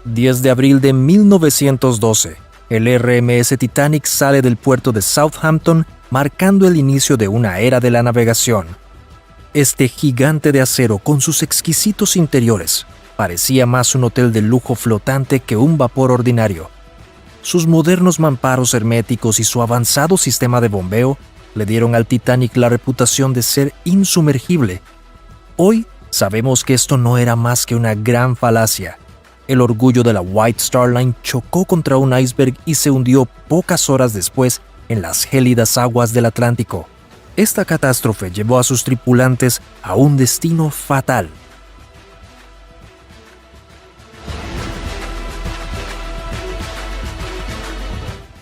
10 de abril de 1912, el RMS Titanic sale del puerto de Southampton, marcando el inicio de una era de la navegación. Este gigante de acero, con sus exquisitos interiores, parecía más un hotel de lujo flotante que un vapor ordinario. Sus modernos mamparos herméticos y su avanzado sistema de bombeo le dieron al Titanic la reputación de ser insumergible. Hoy sabemos que esto no era más que una gran falacia. El orgullo de la White Star Line chocó contra un iceberg y se hundió pocas horas después en las gélidas aguas del Atlántico. Esta catástrofe llevó a sus tripulantes a un destino fatal.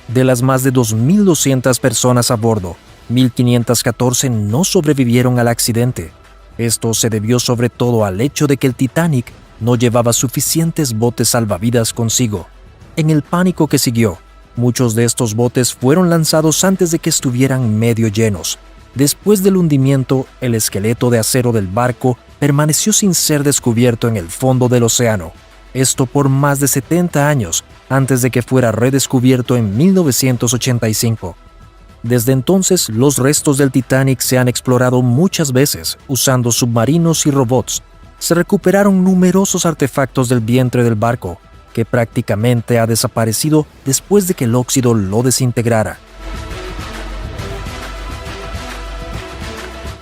De las más de 2.200 personas a bordo, 1.514 no sobrevivieron al accidente. Esto se debió sobre todo al hecho de que el Titanic no llevaba suficientes botes salvavidas consigo. En el pánico que siguió, muchos de estos botes fueron lanzados antes de que estuvieran medio llenos. Después del hundimiento, el esqueleto de acero del barco permaneció sin ser descubierto en el fondo del océano. Esto por más de 70 años antes de que fuera redescubierto en 1985. Desde entonces, los restos del Titanic se han explorado muchas veces usando submarinos y robots. Se recuperaron numerosos artefactos del vientre del barco, que prácticamente ha desaparecido después de que el óxido lo desintegrara.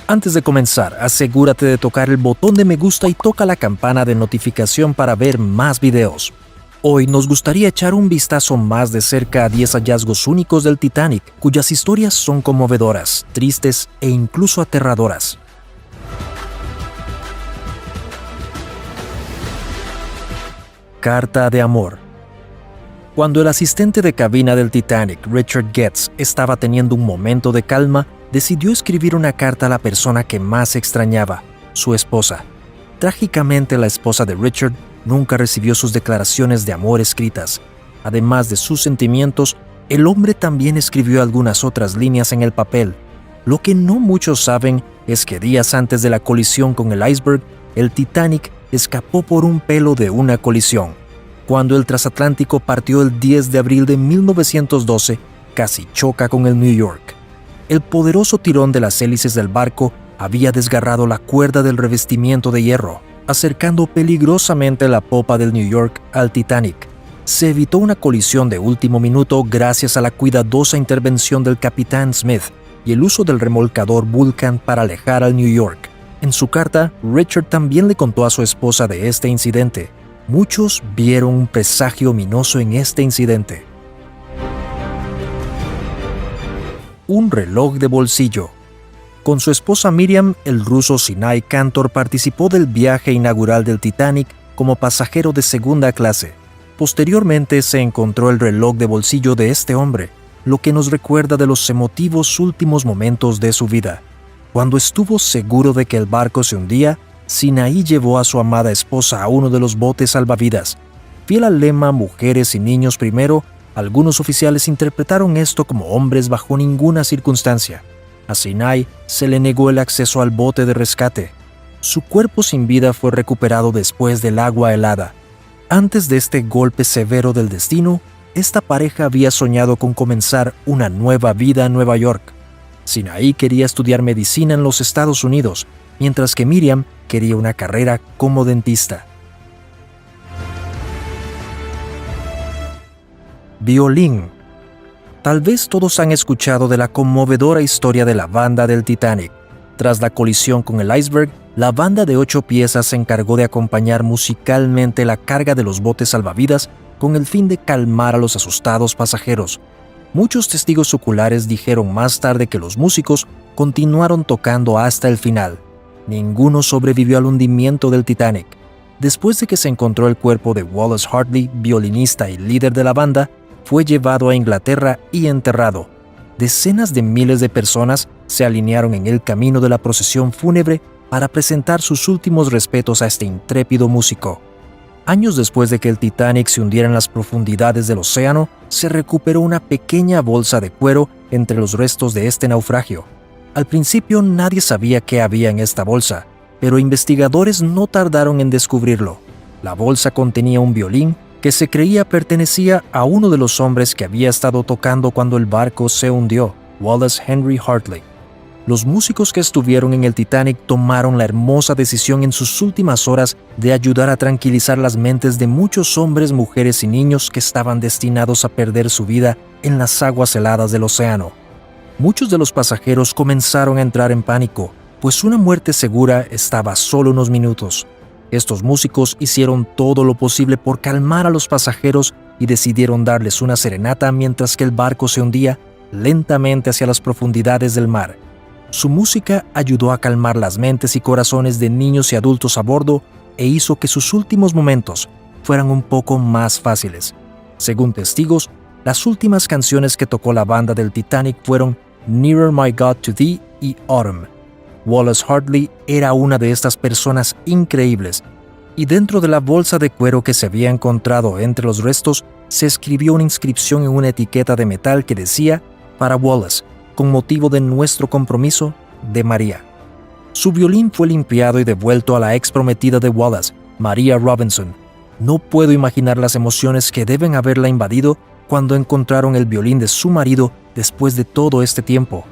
Antes de comenzar, asegúrate de tocar el botón de me gusta y toca la campana de notificación para ver más videos. Hoy nos gustaría echar un vistazo más de cerca a 10 hallazgos únicos del Titanic, cuyas historias son conmovedoras, tristes e incluso aterradoras. Carta de amor. Cuando el asistente de cabina del Titanic, Richard Getz, estaba teniendo un momento de calma, decidió escribir una carta a la persona que más extrañaba, su esposa. Trágicamente, la esposa de Richard nunca recibió sus declaraciones de amor escritas. Además de sus sentimientos, el hombre también escribió algunas otras líneas en el papel. Lo que no muchos saben es que días antes de la colisión con el iceberg, el Titanic escapó por un pelo de una colisión. Cuando el transatlántico partió el 10 de abril de 1912, casi choca con el New York. El poderoso tirón de las hélices del barco había desgarrado la cuerda del revestimiento de hierro, acercando peligrosamente la popa del New York al Titanic. Se evitó una colisión de último minuto gracias a la cuidadosa intervención del capitán Smith y el uso del remolcador Vulcan para alejar al New York. En su carta, Richard también le contó a su esposa de este incidente. Muchos vieron un presagio ominoso en este incidente. Un reloj de bolsillo. Con su esposa Miriam, el ruso Sinai Cantor participó del viaje inaugural del Titanic como pasajero de segunda clase. Posteriormente se encontró el reloj de bolsillo de este hombre, lo que nos recuerda de los emotivos últimos momentos de su vida. Cuando estuvo seguro de que el barco se hundía, Sinai llevó a su amada esposa a uno de los botes salvavidas. Fiel al lema "mujeres y niños primero", algunos oficiales interpretaron esto como hombres bajo ninguna circunstancia. A Sinai se le negó el acceso al bote de rescate. Su cuerpo sin vida fue recuperado después del agua helada. Antes de este golpe severo del destino, esta pareja había soñado con comenzar una nueva vida en Nueva York. Sinai quería estudiar medicina en los Estados Unidos, mientras que Miriam quería una carrera como dentista. Violín. Tal vez todos han escuchado de la conmovedora historia de la banda del Titanic. Tras la colisión con el iceberg, la banda de 8 piezas se encargó de acompañar musicalmente la carga de los botes salvavidas con el fin de calmar a los asustados pasajeros. Muchos testigos oculares dijeron más tarde que los músicos continuaron tocando hasta el final. Ninguno sobrevivió al hundimiento del Titanic. Después de que se encontró el cuerpo de Wallace Hartley, violinista y líder de la banda, fue llevado a Inglaterra y enterrado. Decenas de miles de personas se alinearon en el camino de la procesión fúnebre para presentar sus últimos respetos a este intrépido músico. Años después de que el Titanic se hundiera en las profundidades del océano, se recuperó una pequeña bolsa de cuero entre los restos de este naufragio. Al principio nadie sabía qué había en esta bolsa, pero investigadores no tardaron en descubrirlo. La bolsa contenía un violín que se creía pertenecía a uno de los hombres que había estado tocando cuando el barco se hundió, Wallace Henry Hartley. Los músicos que estuvieron en el Titanic tomaron la hermosa decisión en sus últimas horas de ayudar a tranquilizar las mentes de muchos hombres, mujeres y niños que estaban destinados a perder su vida en las aguas heladas del océano. Muchos de los pasajeros comenzaron a entrar en pánico, pues una muerte segura estaba a solo unos minutos. Estos músicos hicieron todo lo posible por calmar a los pasajeros y decidieron darles una serenata mientras que el barco se hundía lentamente hacia las profundidades del mar. Su música ayudó a calmar las mentes y corazones de niños y adultos a bordo e hizo que sus últimos momentos fueran un poco más fáciles. Según testigos, las últimas canciones que tocó la banda del Titanic fueron Nearer My God to Thee y Autumn. Wallace Hartley era una de estas personas increíbles, y dentro de la bolsa de cuero que se había encontrado entre los restos se escribió una inscripción en una etiqueta de metal que decía: para Wallace, con motivo de nuestro compromiso, de María. Su violín fue limpiado y devuelto a la ex prometida de Wallace, Maria Robinson. No puedo imaginar las emociones que deben haberla invadido cuando encontraron el violín de su marido después de todo este tiempo.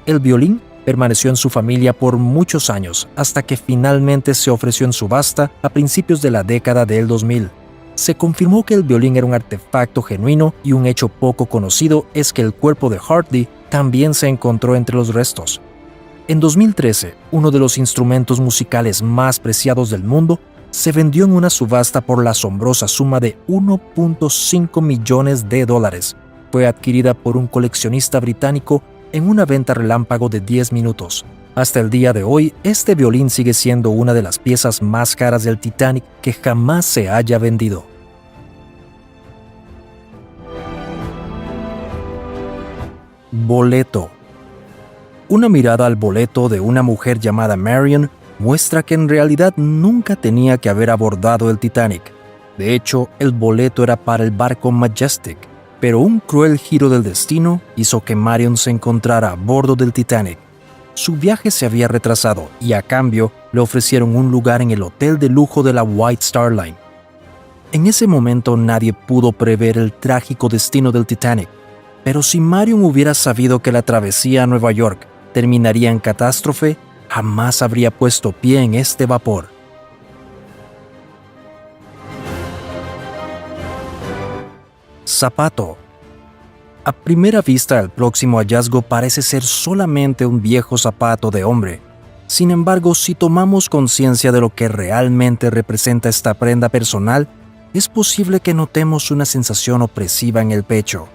El violín permaneció en su familia por muchos años, hasta que finalmente se ofreció en subasta a principios de la década del 2000. Se confirmó que el violín era un artefacto genuino, y un hecho poco conocido es que el cuerpo de Hartley también se encontró entre los restos. En 2013, uno de los instrumentos musicales más preciados del mundo se vendió en una subasta por la asombrosa suma de $1.5 millones. Fue adquirida por un coleccionista británico en una venta relámpago de 10 minutos. Hasta el día de hoy, este violín sigue siendo una de las piezas más caras del Titanic que jamás se haya vendido. Boleto. Una mirada al boleto de una mujer llamada Marion muestra que en realidad nunca tenía que haber abordado el Titanic. De hecho, el boleto era para el barco Majestic, pero un cruel giro del destino hizo que Marion se encontrara a bordo del Titanic. Su viaje se había retrasado y a cambio le ofrecieron un lugar en el hotel de lujo de la White Star Line. En ese momento nadie pudo prever el trágico destino del Titanic, pero si Marion hubiera sabido que la travesía a Nueva York terminaría en catástrofe, jamás habría puesto pie en este vapor. Zapato. A primera vista, el próximo hallazgo parece ser solamente un viejo zapato de hombre. Sin embargo, si tomamos conciencia de lo que realmente representa esta prenda personal, es posible que notemos una sensación opresiva en el pecho.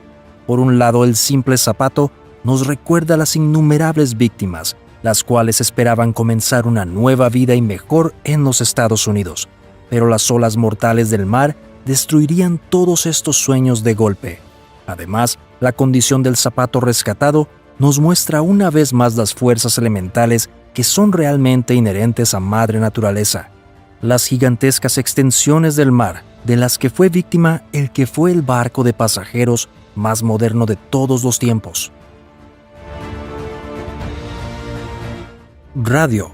Por un lado, el simple zapato nos recuerda a las innumerables víctimas, las cuales esperaban comenzar una nueva vida y mejor en los Estados Unidos. Pero las olas mortales del mar destruirían todos estos sueños de golpe. Además, la condición del zapato rescatado nos muestra una vez más las fuerzas elementales que son realmente inherentes a Madre Naturaleza. Las gigantescas extensiones del mar de las que fue víctima el que fue el barco de pasajeros más moderno de todos los tiempos. Radio.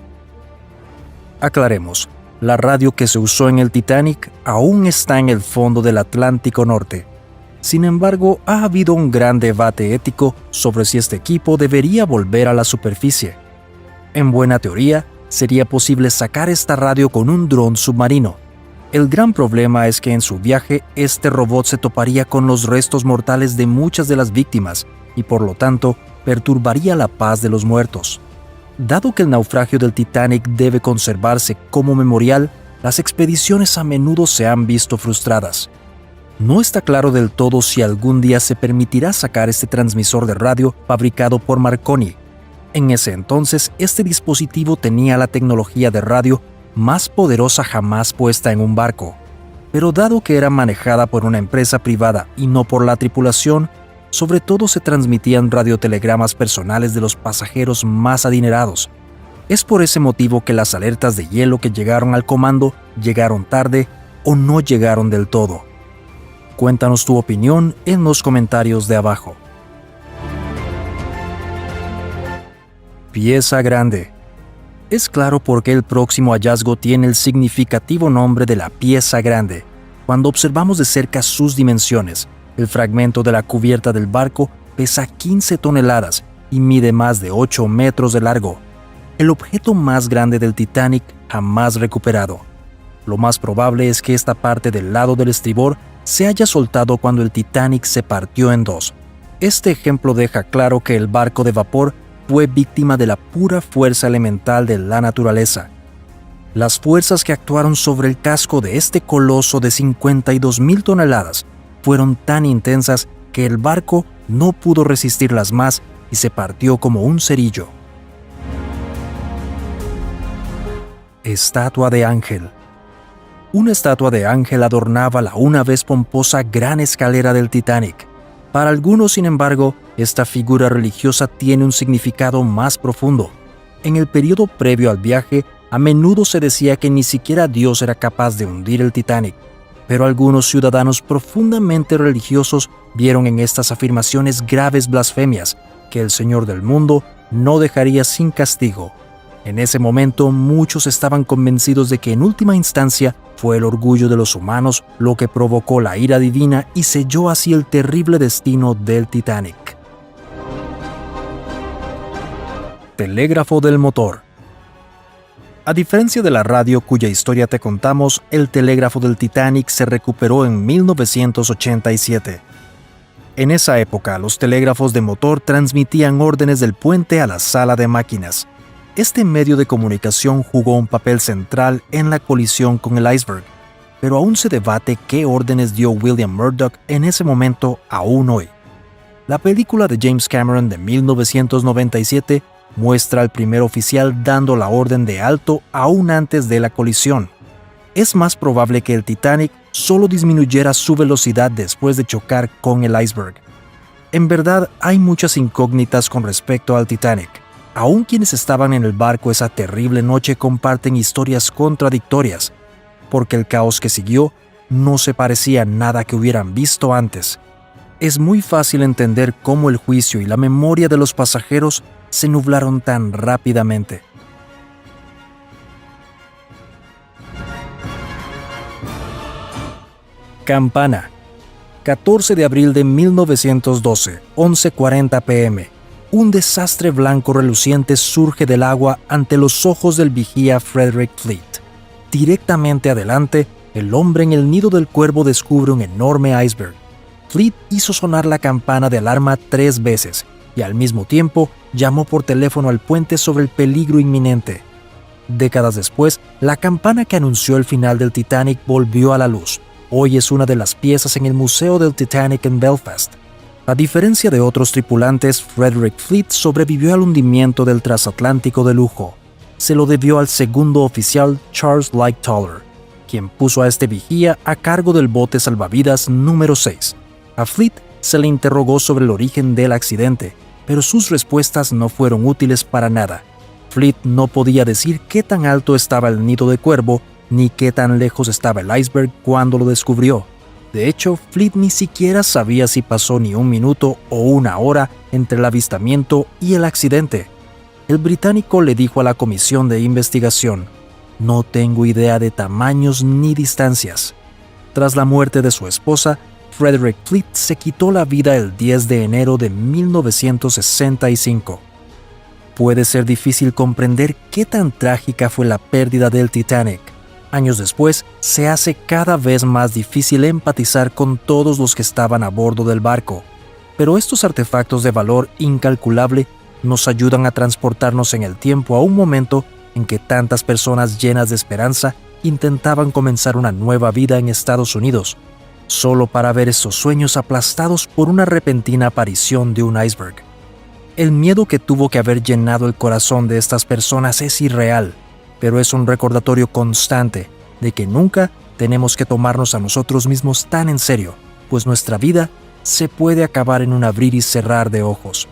Aclaremos, la radio que se usó en el Titanic aún está en el fondo del Atlántico Norte. Sin embargo, ha habido un gran debate ético sobre si este equipo debería volver a la superficie. En buena teoría, sería posible sacar esta radio con un dron submarino. El gran problema es que en su viaje, este robot se toparía con los restos mortales de muchas de las víctimas y por lo tanto perturbaría la paz de los muertos. Dado que el naufragio del Titanic debe conservarse como memorial, las expediciones a menudo se han visto frustradas. No está claro del todo si algún día se permitirá sacar este transmisor de radio fabricado por Marconi. En ese entonces, este dispositivo tenía la tecnología de radio más poderosa jamás puesta en un barco. Pero dado que era manejada por una empresa privada y no por la tripulación, sobre todo se transmitían radiotelegramas personales de los pasajeros más adinerados. Es por ese motivo que las alertas de hielo que llegaron al comando llegaron tarde o no llegaron del todo. Cuéntanos tu opinión en los comentarios de abajo. Pieza grande. Es claro por qué el próximo hallazgo tiene el significativo nombre de la pieza grande. Cuando observamos de cerca sus dimensiones, el fragmento de la cubierta del barco pesa 15 toneladas y mide más de 8 metros de largo. El objeto más grande del Titanic jamás recuperado. Lo más probable es que esta parte del lado del estribor se haya soltado cuando el Titanic se partió en dos. Este ejemplo deja claro que el barco de vapor fue víctima de la pura fuerza elemental de la naturaleza. Las fuerzas que actuaron sobre el casco de este coloso de 52,000 toneladas fueron tan intensas que el barco no pudo resistirlas más y se partió como un cerillo. Estatua de Ángel. Una estatua de ángel adornaba la una vez pomposa gran escalera del Titanic. Para algunos, sin embargo, esta figura religiosa tiene un significado más profundo. En el periodo previo al viaje, a menudo se decía que ni siquiera Dios era capaz de hundir el Titanic, pero algunos ciudadanos profundamente religiosos vieron en estas afirmaciones graves blasfemias que el Señor del mundo no dejaría sin castigo. En ese momento, muchos estaban convencidos de que en última instancia fue el orgullo de los humanos lo que provocó la ira divina y selló así el terrible destino del Titanic. Telégrafo del motor. A diferencia de la radio cuya historia te contamos, el telégrafo del Titanic se recuperó en 1987. En esa época, los telégrafos de motor transmitían órdenes del puente a la sala de máquinas. Este medio de comunicación jugó un papel central en la colisión con el iceberg, pero aún se debate qué órdenes dio William Murdoch en ese momento aún hoy. La película de James Cameron de 1997 muestra al primer oficial dando la orden de alto aún antes de la colisión. Es más probable que el Titanic solo disminuyera su velocidad después de chocar con el iceberg. En verdad, hay muchas incógnitas con respecto al Titanic. Aún quienes estaban en el barco esa terrible noche comparten historias contradictorias, porque el caos que siguió no se parecía a nada que hubieran visto antes. Es muy fácil entender cómo el juicio y la memoria de los pasajeros se nublaron tan rápidamente. Campana. 14 de abril de 1912, 11:40 p.m. Un desastre blanco reluciente surge del agua ante los ojos del vigía Frederick Fleet. Directamente adelante, el hombre en el nido del cuervo descubre un enorme iceberg. Fleet hizo sonar la campana de alarma 3 veces y al mismo tiempo llamó por teléfono al puente sobre el peligro inminente. Décadas después, la campana que anunció el final del Titanic volvió a la luz. Hoy es una de las piezas en el Museo del Titanic en Belfast. A diferencia de otros tripulantes, Frederick Fleet sobrevivió al hundimiento del transatlántico de lujo. Se lo debió al segundo oficial Charles Lightoller, quien puso a este vigía a cargo del bote salvavidas número 6. A Fleet se le interrogó sobre el origen del accidente, pero sus respuestas no fueron útiles para nada. Fleet no podía decir qué tan alto estaba el nido de cuervo ni qué tan lejos estaba el iceberg cuando lo descubrió. De hecho, Fleet ni siquiera sabía si pasó ni 1 minuto o 1 hora entre el avistamiento y el accidente. El británico le dijo a la comisión de investigación: "No tengo idea de tamaños ni distancias". Tras la muerte de su esposa, Frederick Fleet se quitó la vida el 10 de enero de 1965. Puede ser difícil comprender qué tan trágica fue la pérdida del Titanic. Años después, se hace cada vez más difícil empatizar con todos los que estaban a bordo del barco. Pero estos artefactos de valor incalculable nos ayudan a transportarnos en el tiempo a un momento en que tantas personas llenas de esperanza intentaban comenzar una nueva vida en Estados Unidos, solo para ver esos sueños aplastados por una repentina aparición de un iceberg. El miedo que tuvo que haber llenado el corazón de estas personas es irreal, pero es un recordatorio constante de que nunca tenemos que tomarnos a nosotros mismos tan en serio, pues nuestra vida se puede acabar en un abrir y cerrar de ojos.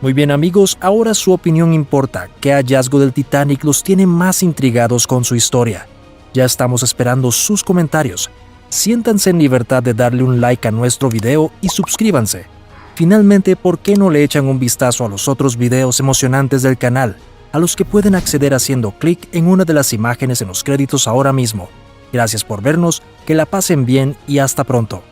Muy bien amigos, ahora su opinión importa. ¿Qué hallazgo del Titanic los tiene más intrigados con su historia? Ya estamos esperando sus comentarios. Siéntanse en libertad de darle un like a nuestro video y suscríbanse. Finalmente, ¿por qué no le echan un vistazo a los otros videos emocionantes del canal, a los que pueden acceder haciendo clic en una de las imágenes en los créditos ahora mismo? Gracias por vernos, que la pasen bien y hasta pronto.